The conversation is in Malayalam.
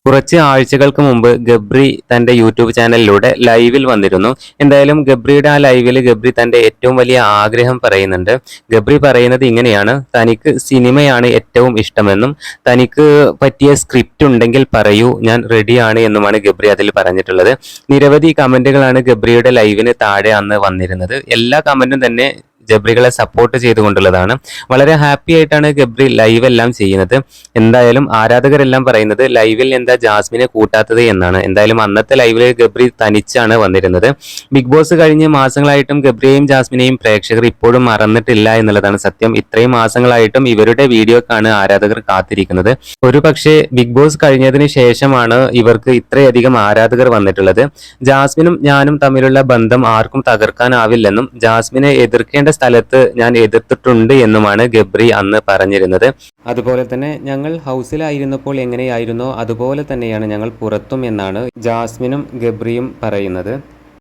കുറച്ച് ആഴ്ചകൾക്ക് മുമ്പ് ഗബ്രി തന്റെ യൂട്യൂബ് ചാനലിലൂടെ ലൈവിൽ വന്നിരുന്നു. എന്തായാലും ഗബ്രിയുടെ ആ ലൈവിൽ ഗബ്രി തന്റെ ഏറ്റവും വലിയ ആഗ്രഹം പറയുന്നുണ്ട്. ഗബ്രി പറയുന്നത് ഇങ്ങനെയാണ്: തനിക്ക് സിനിമയാണ് ഏറ്റവും ഇഷ്ടമെന്നും തനിക്ക് പറ്റിയ സ്ക്രിപ്റ്റ് ഉണ്ടെങ്കിൽ പറയൂ, ഞാൻ റെഡിയാണ് എന്നുമാണ് ഗബ്രി അതിൽ പറഞ്ഞിട്ടുള്ളത്. നിരവധി കമന്റുകളാണ് ഗബ്രിയുടെ ലൈവിന് താഴെ അന്ന് വന്നിരുന്നത്. എല്ലാ കമന്റും തന്നെ ഗബ്രികളെ സപ്പോർട്ട് ചെയ്തുകൊണ്ടുള്ളതാണ്. വളരെ ഹാപ്പി ആയിട്ടാണ് ഗബ്രി ലൈവ് എല്ലാം ചെയ്യുന്നത്. എന്തായാലും ആരാധകരെല്ലാം പറയുന്നത് ലൈവിൽ എന്താ ജാസ്മിനെ കൂട്ടാത്തത് എന്നാണ്. എന്തായാലും അന്നത്തെ ലൈവിൽ ഗബ്രി തനിച്ചാണ് വന്നിരുന്നത്. ബിഗ് ബോസ് കഴിഞ്ഞ് മാസങ്ങളായിട്ടും ഗബ്രിയെയും ജാസ്മിനെയും പ്രേക്ഷകർ ഇപ്പോഴും മറന്നിട്ടില്ല എന്നുള്ളതാണ് സത്യം. ഇത്രയും മാസങ്ങളായിട്ടും ഇവരുടെ വീഡിയോക്കാണ് ആരാധകർ കാത്തിരിക്കുന്നത്. ഒരു പക്ഷേ ബിഗ് ബോസ് കഴിഞ്ഞതിന് ശേഷമാണ് ഇവർക്ക് ഇത്രയധികം ആരാധകർ വന്നിട്ടുള്ളത്. ജാസ്മിനും ഞാനും തമ്മിലുള്ള ബന്ധം ആർക്കും തകർക്കാനാവില്ലെന്നും ജാസ്മിനെ എതിർക്കേണ്ട സ്ഥലത്ത് ഞാൻ എതിർത്തിട്ടുണ്ട് എന്നുമാണ് ഗബ്രി അന്ന് പറഞ്ഞിരുന്നത്. അതുപോലെ തന്നെ ഞങ്ങൾ ഹൗസിലായിരുന്നപ്പോൾ എങ്ങനെയായിരുന്നോ അതുപോലെ തന്നെയാണ് ഞങ്ങൾ പുറത്തും എന്നാണ് ജാസ്മിനും ഗബ്രിയും പറയുന്നത്.